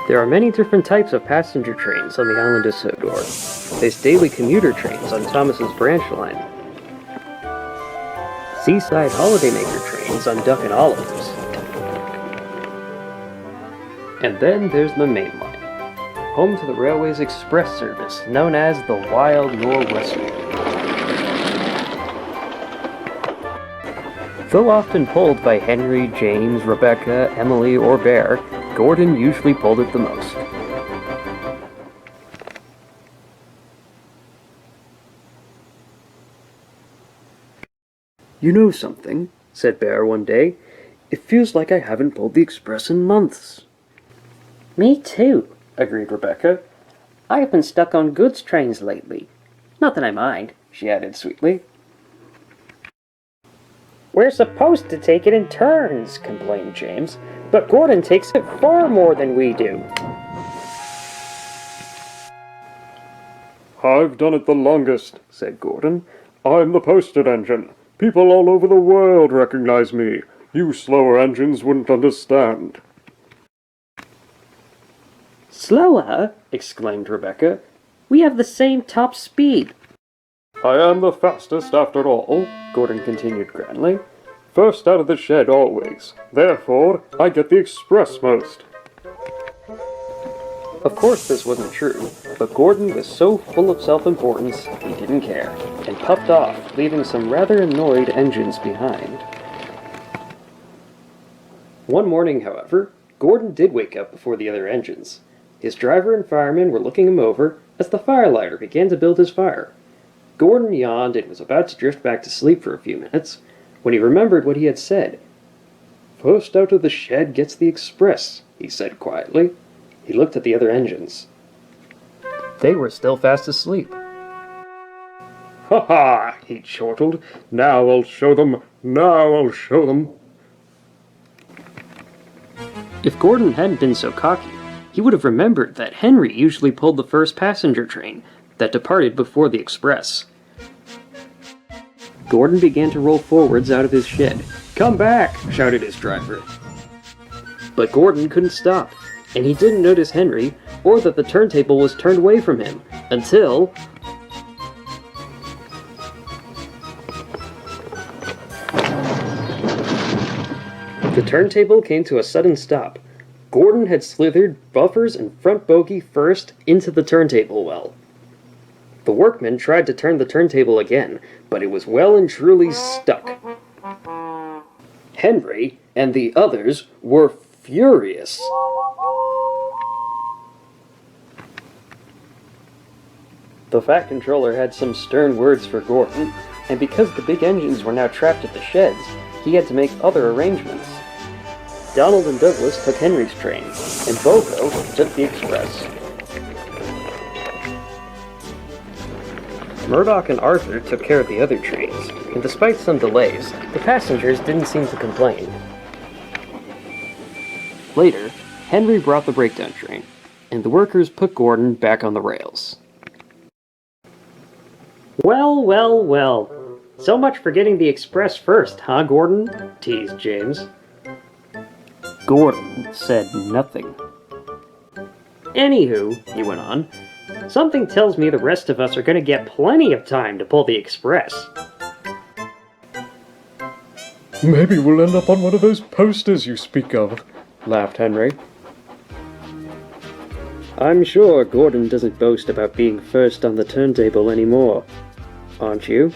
There are many different types of passenger trains on the island of Sodor. There's daily commuter trains on Thomas's branch line, seaside holidaymaker trains on Duck and Oliver's, and then there's the main line, home to the railway's express service known as the Wild Nor'Wester. Though often pulled by Henry, James, Rebecca, Emily, or Bear, Gordon usually pulled it the most. "You know something," said Bear one day. "It feels like I haven't pulled the express in months." "Me too," agreed Rebecca. "I have been stuck on goods trains lately. Not that I mind," she added sweetly. "We're supposed to take it in turns," complained James, "but Gordon takes it far more than we do." "I've done it the longest," said Gordon. "I'm the posted engine. People all over the world recognize me. You slower engines wouldn't understand." "Slower?" exclaimed Rebecca. "We have the same top speed." "I am the fastest after all," Gordon continued grandly. "First out of the shed always. Therefore, I get the express most." Of course this wasn't true, but Gordon was so full of self-importance he didn't care, and puffed off, leaving some rather annoyed engines behind. One morning, however, Gordon did wake up before the other engines. His driver and fireman were looking him over as the firelighter began to build his fire. Gordon yawned and was about to drift back to sleep for a few minutes, when he remembered what he had said. "First out of the shed gets the express," he said quietly. He looked at the other engines. They were still fast asleep. "Ha ha!" he chortled. "Now I'll show them! Now I'll show them!" If Gordon hadn't been so cocky, he would have remembered that Henry usually pulled the first passenger train that departed before the express. Gordon began to roll forwards out of his shed. "Come back!" shouted his driver. But Gordon couldn't stop, and he didn't notice Henry, or that the turntable was turned away from him, until... the turntable came to a sudden stop. Gordon had slithered buffers and front bogie first into the turntable well. The workmen tried to turn the turntable again, but it was well and truly stuck. Henry and the others were furious. The Fat Controller had some stern words for Gordon, and because the big engines were now trapped at the sheds, he had to make other arrangements. Donald and Douglas took Henry's train, and Bogo took the express. Murdoch and Arthur took care of the other trains, and despite some delays, the passengers didn't seem to complain. Later, Henry brought the breakdown train, and the workers put Gordon back on the rails. "Well, well, well. So much for getting the express first, huh, Gordon?" teased James. Gordon said nothing. "Anywho," he went on, "something tells me the rest of us are going to get plenty of time to pull the express." "Maybe we'll end up on one of those posters you speak of," laughed Henry. "I'm sure Gordon doesn't boast about being first on the turntable anymore, aren't you?"